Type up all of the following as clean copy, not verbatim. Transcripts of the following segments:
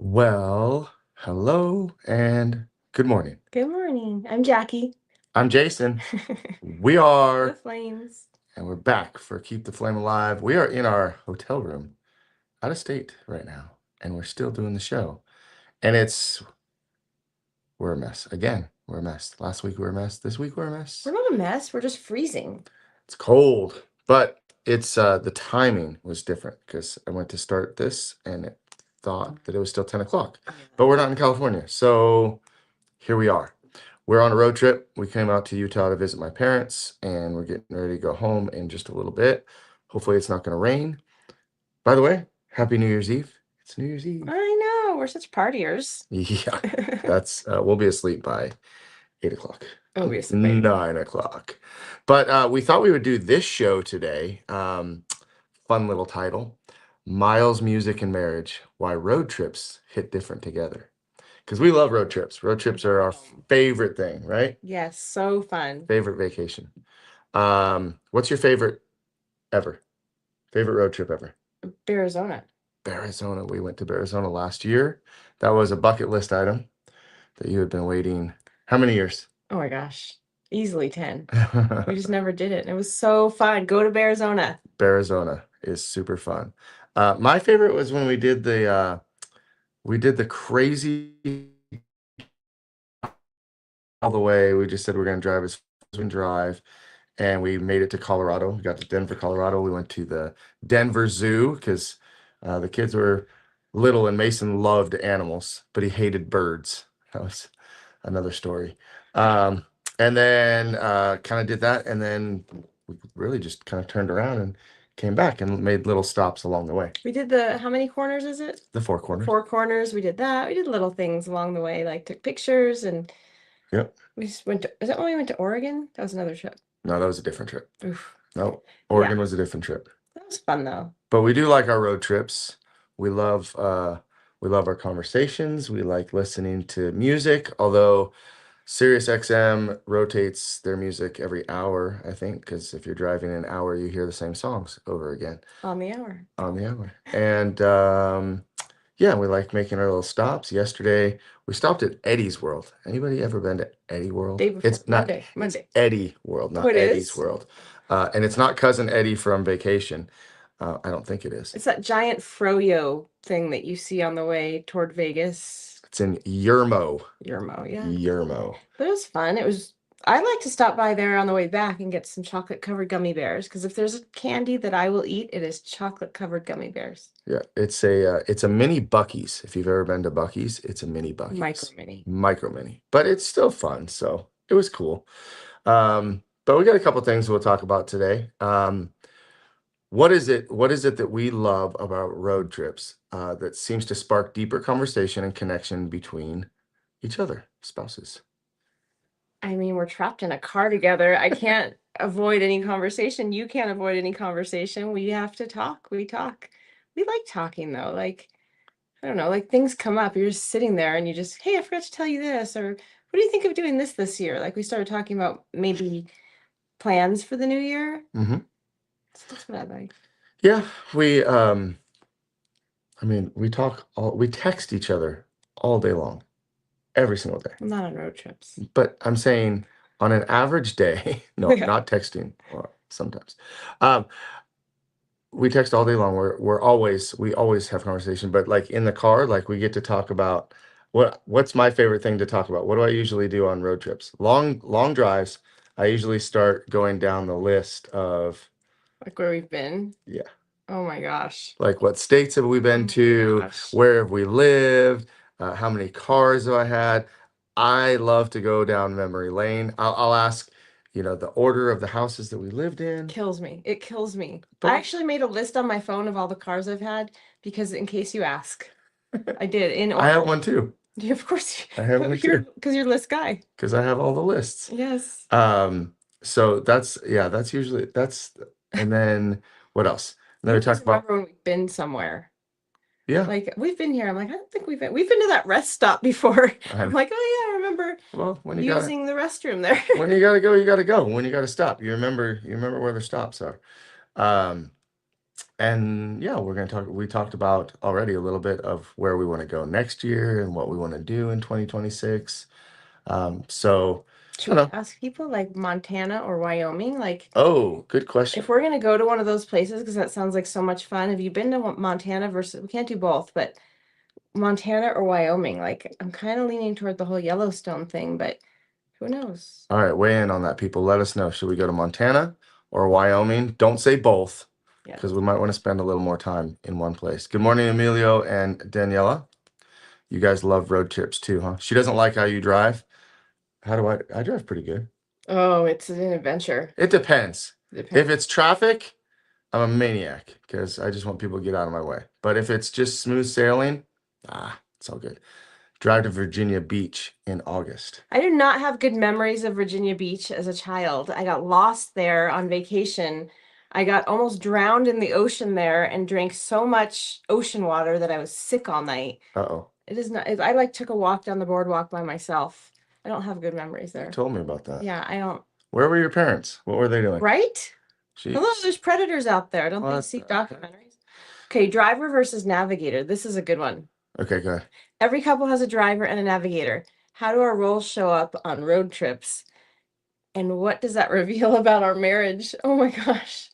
Well, hello and good morning. Good morning. I'm Jackie. I'm Jason. We The are, flames. and we're back for Keep the Flame Alive. We are in our hotel room out of state right now, and we're still doing the show. And we're a mess. Again, we're a mess. Last week we were a mess. This week we're a mess. We're not a mess. We're just freezing. It's cold, but it's the timing was different because I went to start this and it thought that it was still 10 o'clock, but we're not in California. So here we are. We're on a road trip. We came out to Utah to visit my parents, and we're getting ready to go home in just a little bit. Hopefully, it's not going to rain. By the way, Happy New Year's Eve. It's New Year's Eve. I know. We're such partiers. Yeah, that's we'll be asleep by 8 o'clock. Obviously. 9 o'clock. But we thought we would do this show today. Fun little title: Miles, Music, and Marriage: Why Road Trips Hit Different Together. Because we love road trips. Road trips are our favorite thing, right? Yes, so fun. Favorite vacation. What's your favorite ever? Favorite road trip ever? Arizona. Arizona. We went to Arizona last year. That was a bucket list item that you had been waiting. How many years? Oh my gosh. Easily 10. We just never did it. It was so fun. Go to Arizona. Arizona is super fun. My favorite was when we did the crazy all the way. We just said we're going to drive as fast as we can drive, and we made it to Colorado. We got to Denver, Colorado. We went to the Denver Zoo because the kids were little, and Mason loved animals, but he hated birds. That was another story. And then kind of did that, and then we really just kind of turned around and came back and made little stops along the way. We did how many corners is it? The four corners. 4 corners. We did that. We did little things along the way, like took pictures and Yep. we just went to, is that when we went to Oregon? That was another trip. No, that was a different trip. Oof. No, Oregon was a different trip. That was fun though. But we do like our road trips. We love our conversations. We like listening to music, although Sirius XM rotates their music every hour, I think, because if you're driving an hour, you hear the same songs over again. On the hour. On the hour. And yeah, we like making our little stops. Yesterday, we stopped at Eddie's World. Anybody ever been to Eddie World? Day before, It's not Monday. It's Eddie World, not Oh, it Eddie's is? World. And it's not Cousin Eddie from Vacation. I don't think it is. It's that giant froyo thing that you see on the way toward Vegas. It's in Yermo. Yermo, yeah. Yermo. But it was fun. I like to stop by there on the way back and get some chocolate covered gummy bears, because if there's a candy that I will eat, it is chocolate covered gummy bears. Yeah, it's a mini Buc-ee's. If you've ever been to Buc-ee's, it's a mini Buc-ee's. Micro mini. But it's still fun, so it was cool. But we got a couple things we'll talk about today. What is it that we love about road trips that seems to spark deeper conversation and connection between each other, spouses? I mean, we're trapped in a car together. I can't avoid any conversation. You can't avoid any conversation. We have to talk. We talk. We like talking though. Like, I don't know, like things come up. You're just sitting there and you just, hey, I forgot to tell you this, or what do you think of doing this year? Like we started talking about maybe plans for the new year. Mm-hmm. That's what I like. Yeah, we we text each other all day long, every single day. I'm not on road trips. But I'm saying on an average day, no, not texting, or sometimes. We text all day long. We always have conversation, but like in the car, like we get to talk about what's my favorite thing to talk about. What do I usually do on road trips? Long drives. I usually start going down the list of like where we've been. Yeah. Oh my gosh. Like what states have we been to? Where have we lived? How many cars have I had? I love to go down memory lane. I'll ask, the order of the houses that we lived in. Kills me. It kills me. I actually made a list on my phone of all the cars I've had, because in case you ask, I did in order. I have one too. Yeah, of course. I have one too. Because you're a list guy. Because I have all the lists. Yes. So that's usually and then what else? And then we talk about when we've been somewhere. Yeah. Like we've been here. I'm like, I don't think we've been to that rest stop before. I'm like, oh yeah, I remember when you using the restroom there. When you gotta go, you gotta go. When you gotta stop, you remember where the stops are. And yeah, we're gonna talk. We talked about already a little bit of where we want to go next year and what we want to do in 2026. So I Should don't we know. ask people like Montana or Wyoming? Like, Oh, good question. if we're gonna go to one of those places, because that sounds like so much fun. Have you been to Montana versus, we can't do both, but Montana or Wyoming? Like, I'm kind of leaning toward the whole Yellowstone thing, but who knows? All right, weigh in on that, people. Let us know. Should we go to Montana or Wyoming? Don't say both, Yeah. because we might want to spend a little more time in one place. Good morning, Emilio and Daniela. You guys love road trips too, huh? She doesn't like how you drive. How do I drive pretty good. Oh, it's an adventure. It depends. Depends. If it's traffic, I'm a maniac because I just want people to get out of my way. But if it's just smooth sailing, it's all good. Drive to Virginia Beach in August. I do not have good memories of Virginia Beach as a child. I got lost there on vacation. I got almost drowned in the ocean there and drank so much ocean water that I was sick all night. Uh-oh. It is not, I like took a walk down the boardwalk by myself. I don't have good memories You there. told me about that. Yeah, I don't. Where were your parents? What were they doing? Right? Hello, Jeez. there's predators out there. Don't they What see the documentaries? Okay, driver versus navigator. This is a good one. Okay, go ahead. Every couple has a driver and a navigator. How do our roles show up on road trips? And what does that reveal about our marriage? Oh my gosh.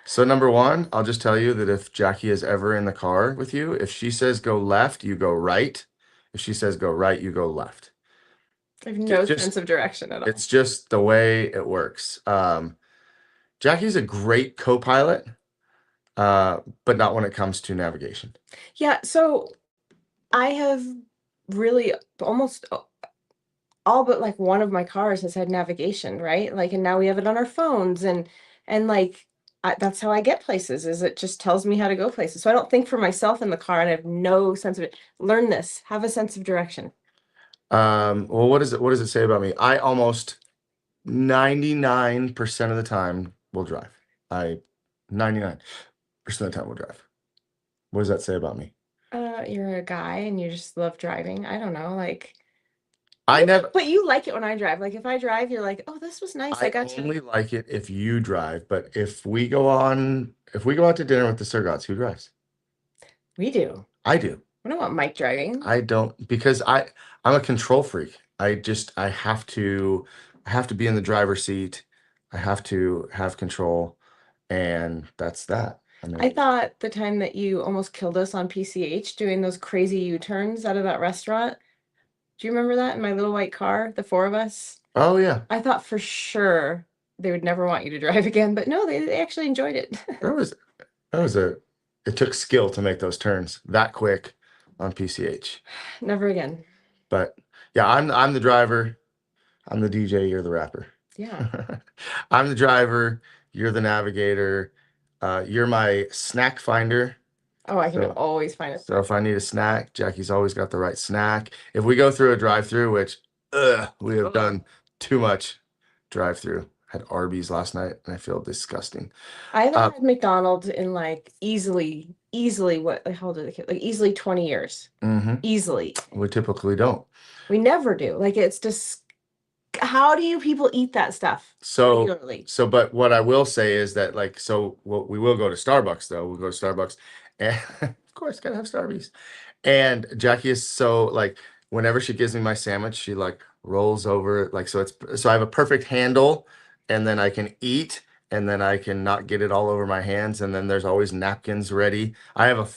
So number one, I'll just tell you that if Jackie is ever in the car with you, if she says go left, you go right. If she says go right, you go left. I have no Just- sense of direction at all. It's just the way it works. Jackie's a great co-pilot, but not when it comes to navigation. Yeah, so I have really almost all but like one of my cars has had navigation, right? Like, and now we have it on our phones, and like that's how I get places. Is it just tells me how to go places. So I don't think for myself in the car, and I have no sense of it. Learn this. Have a sense of direction. Well, what does it say about me? I almost 99% of the time will drive. 99% of the time will drive. What does that say about me? You're a guy and you just love driving. I don't know, like. I never. But you like it when I drive. Like if I drive, you're like, oh, this was nice. I got to. only like it if you drive, but if we go out to dinner with the Surgots, who drives? We do. I do. I don't want Mike driving. I don't because I'm a control freak. I have to be in the driver's seat. I have to have control, and that's that. I mean, I thought the time that you almost killed us on PCH doing those crazy U-turns out of that restaurant. Do you remember that in my little white car, the four of us? oh yeah, I thought for sure they would never want you to drive again, but no, they actually enjoyed it. that was it took skill to make those turns that quick on PCH. Never again. But yeah, I'm the driver. I'm the DJ, you're the rapper. Yeah. I'm the driver, you're the navigator. You're my snack finder. Oh, I can So- always find it. So if I need a snack, Jackie's always got the right snack. If we go through a drive-through, which we have Ugh. done too much drive-through. Had Arby's last night and I feel disgusting. I haven't Uh, had McDonald's in like easily what, like, how old are the kids? Like easily 20 years. hmm Easily. We typically don't. We never do. Like it's just, how do you people eat that stuff So regularly? but what I will say is that we will go to Starbucks though. We'll go to Starbucks and of course gotta have Starbucks. And Jackie is so like whenever she gives me my sandwich, she like rolls over it like so I have a perfect handle and then I can eat and then I can not get it all over my hands and then there's always napkins ready. I have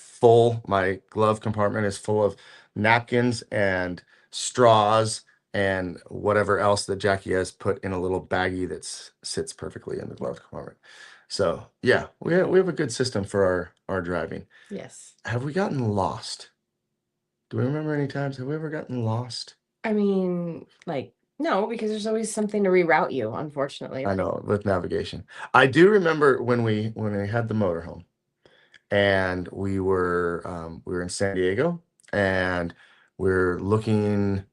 my glove compartment is full of napkins and straws and whatever else that Jackie has put in a little baggie that sits perfectly in the glove compartment. So yeah, we have a good system for our driving. Yes. Have we gotten lost? Do we remember any times? Have we ever gotten lost? I mean, like, no, because there's always something to reroute you, unfortunately. I know with navigation. I do remember when we had the motorhome and we were in San Diego and we're looking.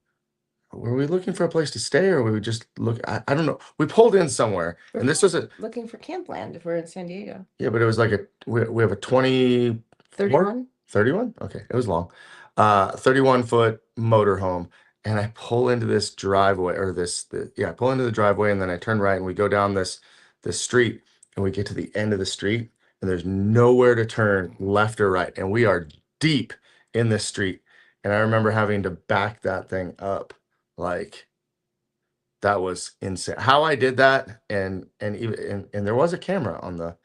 Were we looking for a place to stay or were we just look? I don't know. We pulled in somewhere We're and this was a looking for Campland if we're in San Diego. yeah, but it was like we have a 20 31? 31? Okay, it was long. 31-foot motorhome. And I pull into this driveway or I pull into the driveway and then I turn right and we go down this street and we get to the end of the street and there's nowhere to turn left or right, and we are deep in this street. And I remember having to back that thing up, like that was insane. How I did that, and even and there was a camera on the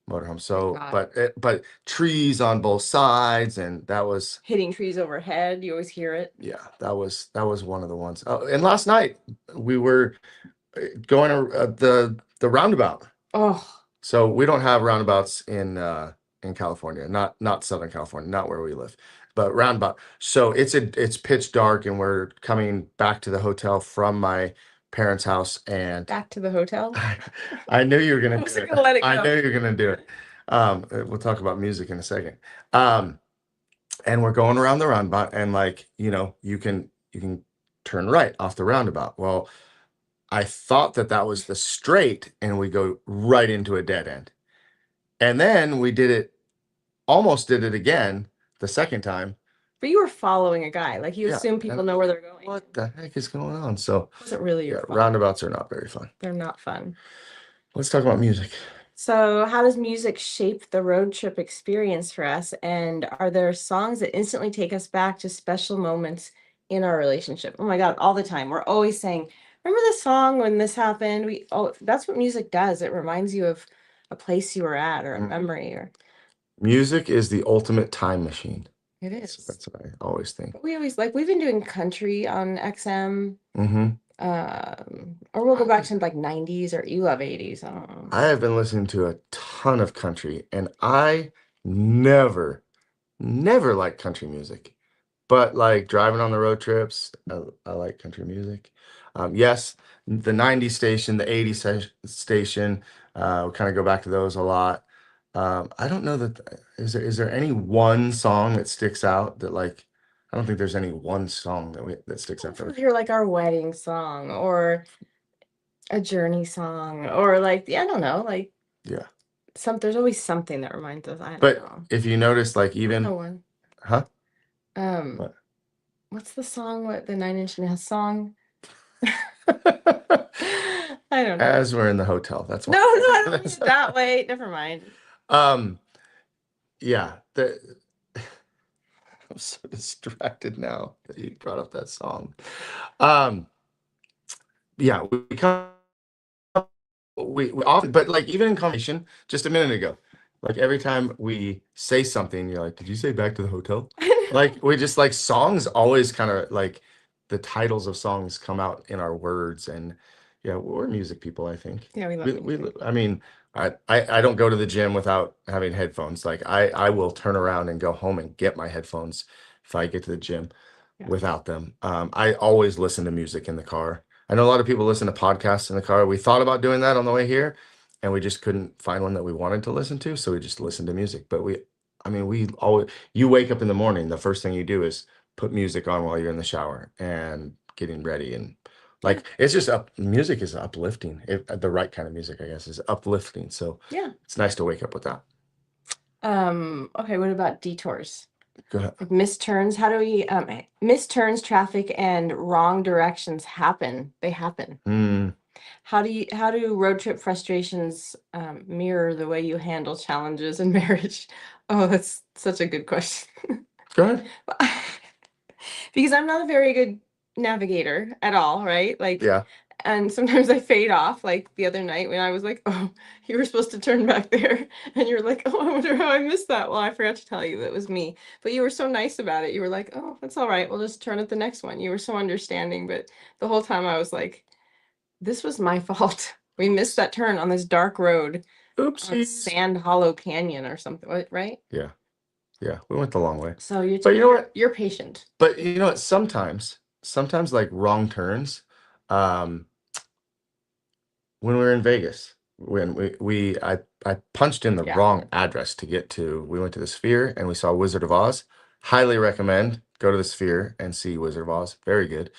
motorhome. So, God. but trees on both sides, and that was Hitting trees overhead, you always hear it. yeah, that was one of the ones. Oh, and last night we were going to the roundabout. Oh, So we don't have roundabouts in California, not Southern California, not where we live, but roundabout. So it's pitch dark, and we're coming back to the hotel from my parents' house, and back to the hotel. I knew you were gonna I do wasn't it. gonna let it I go. knew you were gonna do it. We'll talk about music in a second. And we're going around the roundabout, and like, you can turn right off the roundabout. Well, I thought that that was the straight, and we go right into a dead end. And then we almost did it again the second time. But you were following a guy. Like you Yeah, assume people know where they're going. What the heck is going on? So It wasn't really yeah, your fault. roundabouts are not very fun. They're not fun. Let's talk about music. So, how does music shape the road trip experience for us? And are there songs that instantly take us back to special moments in our relationship? Oh my God, all the time. We're always saying, remember the song when this happened? That's what music does. It reminds you of a place you were at or a Mhm. memory or Music is the ultimate time machine. it So is. that's what I always think. But we always we've been doing country on XM. Hmm. Or we'll go back to like 90s or you love 80s. I don't know. I have been listening to a ton of country, and I never, never liked country music. But like driving on the road trips, I like country music. Yes, the 90s station, the 80s station, we kind of go back to those a lot. I don't know that is there any one song that sticks out that like I don't think there's any one song that sticks out for If you're like our wedding song or a Journey song or like I don't know, like yeah. there's always something that reminds us. I don't But know. if you notice, like No even one. huh? Um, What? what's the song? What the Nine Inch Nails song? I don't know. As we're in the hotel, that's No, why. no, I don't mean it that way. Never mind. Um, yeah, I'm so distracted now that you brought up that song. Um, yeah, we often, but like even in conversation just a minute ago, like every time we say something, you're like, did you say back to the hotel? Like we just like songs always kind of like the titles of songs come out in our words, and yeah, we're music people, I think. Yeah, we love music. I mean, I don't go to the gym without having headphones. Like I will turn around and go home and get my headphones if I get to the gym Yeah. without them. I always listen to music in the car. I know a lot of people listen to podcasts in the car. We thought about doing that on the way here, and we just couldn't find one that we wanted to listen to, so we just listened to music. But I mean, we always, you wake up in the morning, the first thing you do is put music on while you're in the shower and getting ready, and like it's just music is uplifting. The right kind of music, I guess, is uplifting. So Yeah. it's nice to wake up with that. Okay, what about detours? Go ahead. Like missed turns. How do we missed turns, traffic, and wrong directions happen? They happen. Mm, How do road trip frustrations mirror the way you handle challenges in marriage? Oh, that's such a good question. go ahead. Because I'm not a very good navigator at all, right? Like, Yeah. and sometimes I fade off. Like the other night when I was like, "Oh, you were supposed to turn back there," and you're like, "Oh, I wonder how I missed that." Well, I forgot to tell you that was me. But you were so nice about it. You were like, "Oh, that's all right. We'll just turn at the next one." You were so understanding. But the whole time I was like, "This was my fault. We missed that turn on this dark road on Oopsies. Sand Hollow Canyon or something, right?" Yeah. Yeah. We went the long way. So you're But you know what? you're patient. But you know what? Sometimes like wrong turns. Um, when we were in Vegas, when I punched in the Yeah. wrong address to get to. We went to the Sphere and we saw Wizard of Oz. Highly recommend go to the Sphere and see Wizard of Oz. Very good.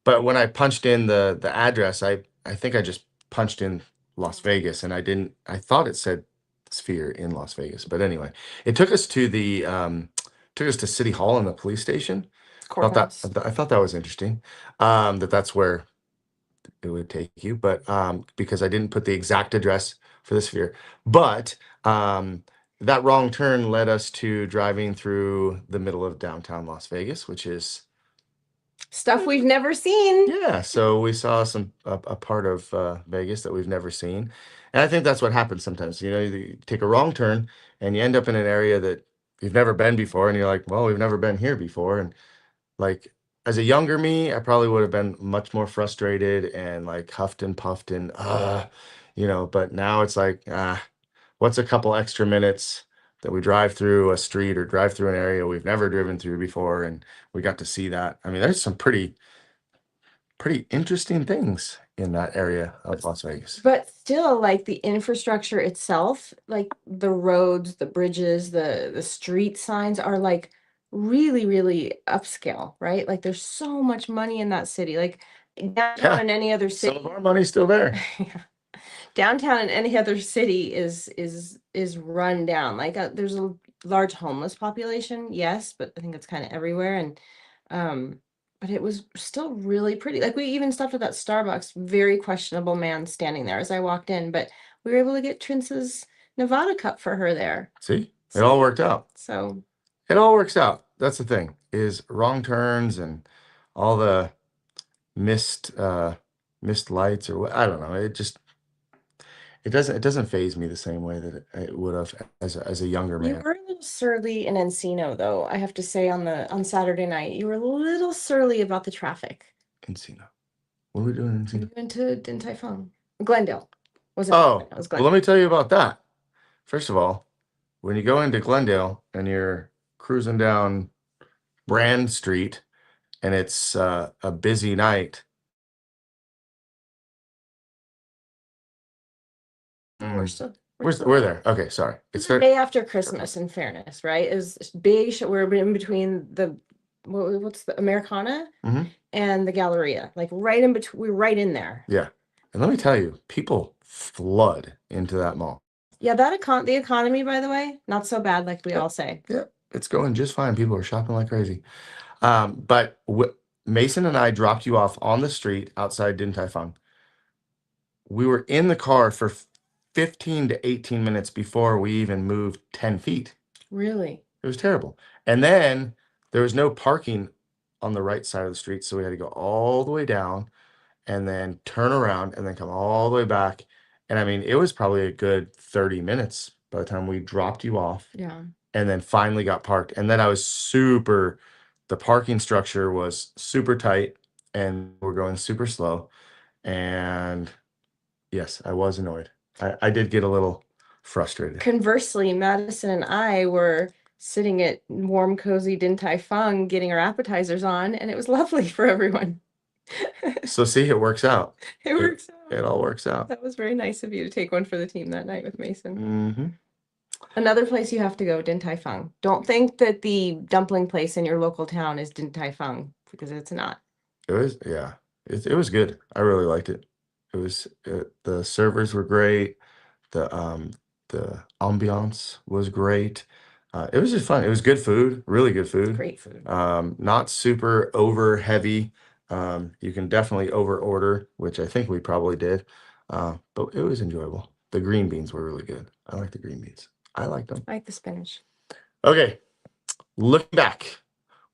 But when I punched in the address, I think I just punched in Las Vegas, and I thought it said Sphere in Las Vegas. But anyway, it took us to City Hall and the police station. Courthouse. I thought that was interesting. That's where it would take you, but because I didn't put the exact address for the Sphere. But Um, that wrong turn led us to driving through the middle of downtown Las Vegas, which is Stuff we've never seen. yeah. So we saw a part of Vegas that we've never seen, and I think that's what happens sometimes. You know, you take a wrong turn and you end up in an area that you've never been before, and you're like, well, we've never been here before, and like as a younger me, I probably would have been much more frustrated and like huffed and puffed and you know, but now it's like what's a couple extra minutes that we drive through a street or drive through an area we've never driven through before and we got to see that. I mean, there's some pretty interesting things in that area of Las Vegas. But still, like the infrastructure itself, like the roads, the bridges, the street signs are like really, really upscale, right? Like there's so much money in that city. Like downtown Yeah, in any other some city. of our money's still there. Yeah. Downtown in any other city is run down. Like there's a large homeless population, yes, but I think it's kind of everywhere. And but it was still really pretty. Like we even stopped at that Starbucks, very questionable man standing there as I walked in, but we were able to get Trince's Nevada cup for her there. See, it all worked out. So It all works out. That's the thing is wrong turns and all the missed lights or what I don't know. It doesn't phase me the same way that it would have as a younger you man. were a little surly in Encino, though, I have to say on Saturday night. You were a little surly about the traffic. Encino. What are we doing in We Encino? went to Din Tai Fung. Glendale. Wasn't Oh, it was well, let Glendale. me tell you about that. First of all, when you go into Glendale and you're cruising down Brand Street and it's a busy night. We're still We're there. Okay, sorry. it's the day after Christmas, in fairness, right? Is big we're in between the what's the Americana Mhm. and the Galleria. Like right in between, we're right in there. Yeah. And let me tell you, people flood into that mall. Yeah, the economy, by the way, not so bad like we all say. Yeah, it's going just fine. People are shopping like crazy. But Mason and I dropped you off on the street outside Din Tai Fung. We were in the car for 15 to 18 minutes before we even moved 10 feet. Really? It was terrible. And then there was no parking on the right side of the street, so we had to go all the way down and then turn around and then come all the way back. And I mean, it was probably a good 30 minutes by the time we dropped you off Yeah. and then finally got parked. And then the parking structure was super tight and we're going super slow. And yes, I was annoyed. I did get a little frustrated. Conversely, Madison and I were sitting at warm, cozy Din Tai Fung getting our appetizers on, and it was lovely for everyone. So see, it works out. It works out. It all works out. That was very nice of you to take one for the team that night with Mason. Mm-hmm. Another place you have to go, Din Tai Fung. Don't think that the dumpling place in your local town is Din Tai Fung, because it's not. It was, yeah. It was good. I really liked it. The servers were great. The ambiance was great. It was just fun. It was good food, really good food. Great food. Not super over heavy. You can definitely over order, which I think we probably did. But it was enjoyable. The green beans were really good. I like the green beans. I liked them. I like the spinach. Okay, looking back,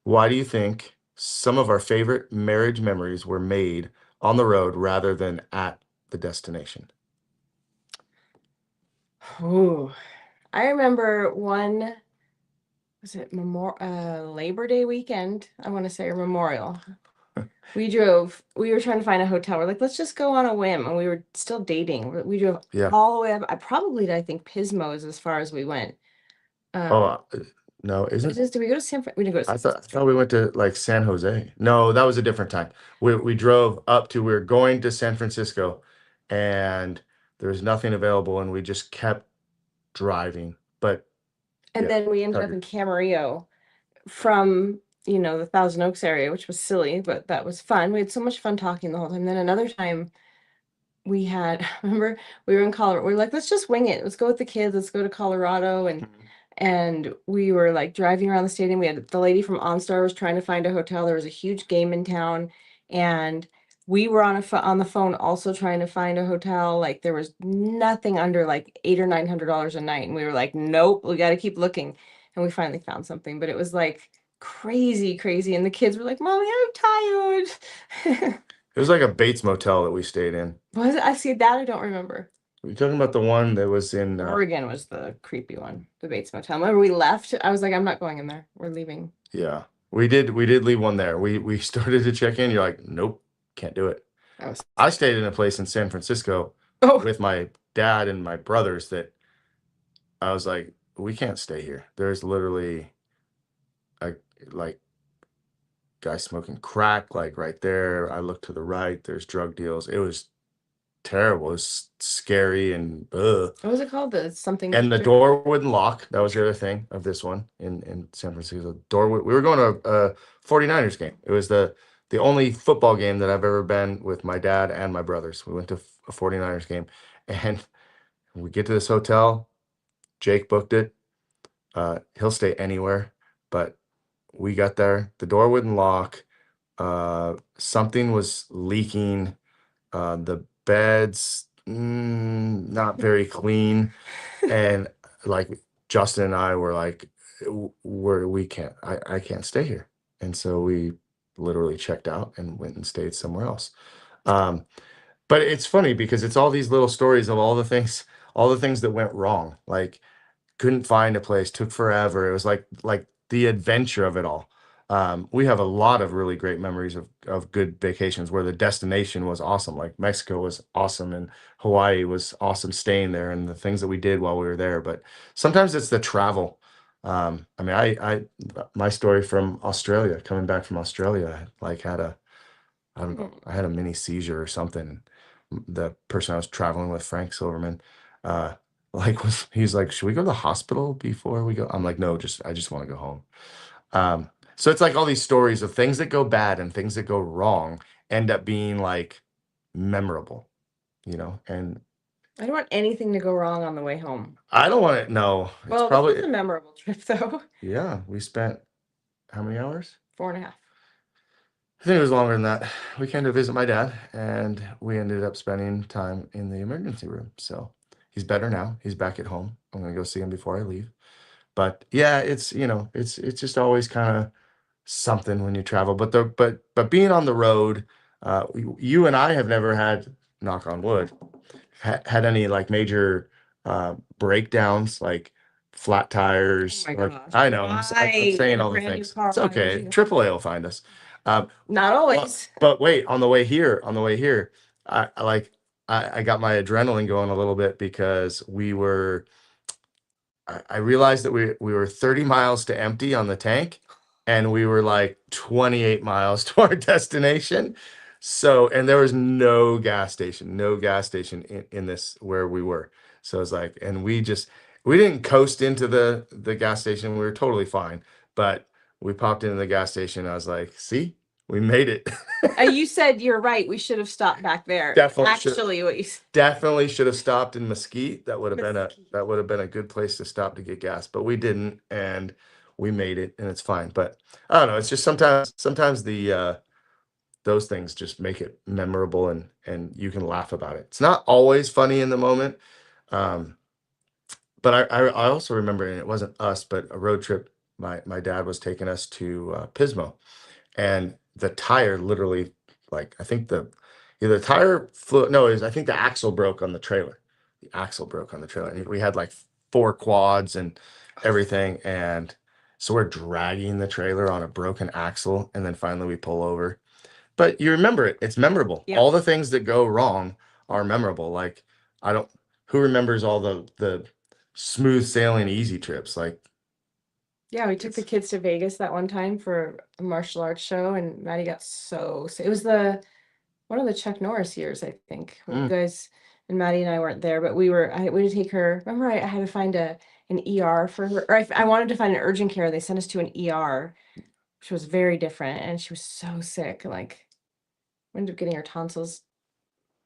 why do you think some of our favorite marriage memories were made on the road rather than at the destination? Ooh, I remember one, was it Labor Day weekend, I want to say, or Memorial. We were trying to find a hotel. We're like, let's just go on a whim. And we were still dating. We drove Yeah. all the way up. I think Pismo is as far as we went. No, isn't it? Did we go to San Francisco? We didn't go to I San thought we went to like San Jose. No, that was a different time. We drove we were going to San Francisco and there was nothing available and we just kept driving. But And yeah, then we ended up in Camarillo from, the Thousand Oaks area, which was silly, but that was fun. We had so much fun talking the whole time. Then another time remember, we were in Colorado. We're like, let's just wing it. Let's go with the kids. Let's go to Colorado. And we were like driving around the stadium. We had the lady from OnStar was trying to find a hotel. There was a huge game in town. And we were on the phone also trying to find a hotel. Like there was nothing under like $800 or $900 a night, and we were like, nope, we got to keep looking. And we finally found something, but it was like crazy, crazy. And the kids were like, "Mommy, I'm tired." It was like a Bates Motel that we stayed in. Was it? I see that. I don't remember. Are you talking about the one that was in? Oregon was the creepy one, the Bates Motel. Remember we left? I was like, I'm not going in there. We're leaving. Yeah, we did. We did leave one there. We started to check in. You're like, nope, can't do it. I was I stayed in a place in San Francisco oh with my dad and my brothers that I was like, we can't stay here. There's literally a like guy smoking crack like right there. I looked to the right. There's drug deals. It was terrible. It was scary and ugh. what was it called? The something And the district? door wouldn't lock. That was the other thing of this one in San Francisco. The door we were going to a 49ers game. It was the only football game that I've ever been with my dad and my brothers. We went to a 49ers game, and we get to this hotel. Jake booked it. He'll stay anywhere, but we got there. The door wouldn't lock. Something was leaking. The beds not very clean, and like Justin and I were like, we can't. I can't stay here, and so we literally checked out and went and stayed somewhere else. Um, but it's funny because it's all these little stories of all the things that went wrong. Like couldn't find a place, took forever. It was like the adventure of it all. We have a lot of really great memories of good vacations where the destination was awesome. Like Mexico was awesome and Hawaii was awesome staying there and the things that we did while we were there. But sometimes it's the travel. I mean, my story from Australia, coming back from Australia, like I don't know, I had a mini seizure or something. The person I was traveling with, Frank Silverman, like he's like, should we go to the hospital before we go? I'm like, no, I just want to go home. So it's like all these stories of things that go bad and things that go wrong end up being like memorable, and I don't want anything to go wrong on the way home. I don't want to know. It's Well, this probably, was a memorable trip though. yeah, we spent how many hours? 4.5. I think it was longer than that. We came to visit my dad, and we ended up spending time in the emergency room. So he's better now. He's back at home. I'm gonna go see him before I leave. But yeah, it's just always kind of something when you travel. But being on the road, you and I have never had, knock on wood, had any like major breakdowns, like flat tires. Oh my Like gosh. I know I'm Why saying in a all the brand new things. car It's would okay. you? AAA will find us. Not Well, always. but wait, on the way here, I got my adrenaline going a little bit because I realized that we were 30 miles to empty on the tank, and we were like 28 miles to our destination. So, and there was no gas station in this where we were. So it's like, and we didn't coast into the gas station. We were totally fine, but we popped into the gas station. I was like, see, we made it. You said you're right. We should have stopped back there. Definitely should. Actually, what you said. Definitely should have stopped in Mesquite. That would have been Mesquite. a good place to stop to get gas, but we didn't, and we made it, and it's fine. But I don't know. It's just sometimes the those things just make it memorable, and you can laugh about it. It's not always funny in the moment, um, but I also remember, and it wasn't us, but a road trip. My dad was taking us to Pismo, and the tire literally, like I think the either the tire flew, no, it was, I think the axle broke on the trailer. The axle broke on the trailer, and we had like four quads and everything, and so we're dragging the trailer on a broken axle, and then finally we pull over. But you remember it; it's memorable. Yeah. All the things that go wrong are memorable. Like I don't, who remembers all the smooth sailing easy trips? Like Yeah, we took the kids to Vegas that one time for a martial arts show, and Maddie got so sick. It was one of the Chuck Norris years, I think. When you mm, guys and Maddie and I weren't there, but we had to take her. Remember, I had to find an ER for her, or I wanted to find an urgent care. They sent us to an ER, which was very different, and she was so sick. Like, we ended up getting her tonsils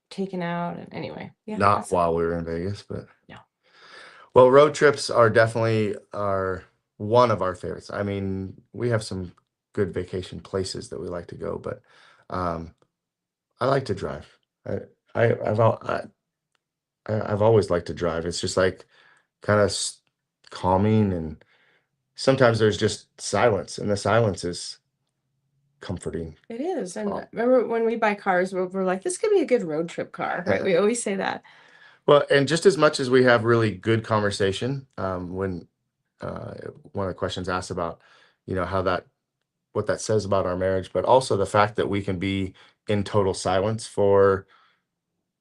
taken out, and anyway, yeah, not while we were in Vegas, but no. well, road trips are definitely are one of our favorites. I mean, we have some good vacation places that we like to go, but um, I like to drive. I've I've always liked to drive. It's just like kind of calming, and sometimes there's just silence, and the silence is comforting. It is. And Oh. remember when we buy cars, we're like, this could be a good road trip car, right? We always say that. Well, and just as much as we have really good conversation, when one of the questions asked about, how that what that says about our marriage, but also the fact that we can be in total silence for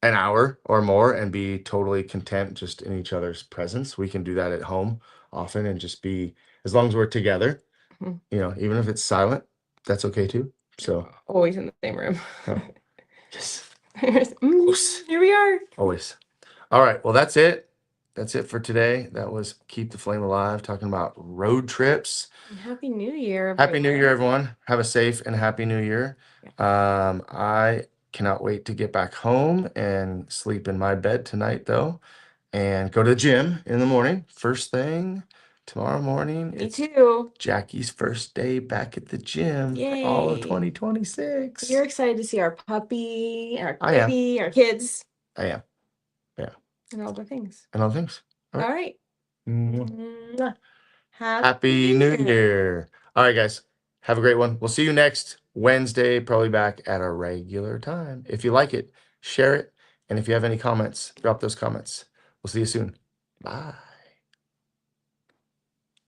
an hour or more and be totally content just in each other's presence. We can do that at home often and just be, as long as we're together, Mhm. even if it's silent, that's okay too. So, Always in the same room. oh, yes, Here we are. always. All right. Well, that's it. That's it for today. That was Keep the Flame Alive, talking about road trips. And Happy New Year. Happy New Year, everyone. everyone. Have a safe and happy New Year. I cannot wait to get back home and sleep in my bed tonight, though, and go to the gym in the morning. First thing tomorrow morning. Me It's too. Jackie's first day back at the gym for all of Yay. 2026. You're excited to see our puppy, our I am. baby, our kids, I am. Yeah. and all the things. And other things. All All right. right. Mwah. Happy New Year. All right, guys. Have a great one. We'll see you next Wednesday, probably back at a regular time. If you like it, share it. And if you have any comments, drop those comments. We'll see you soon. Bye.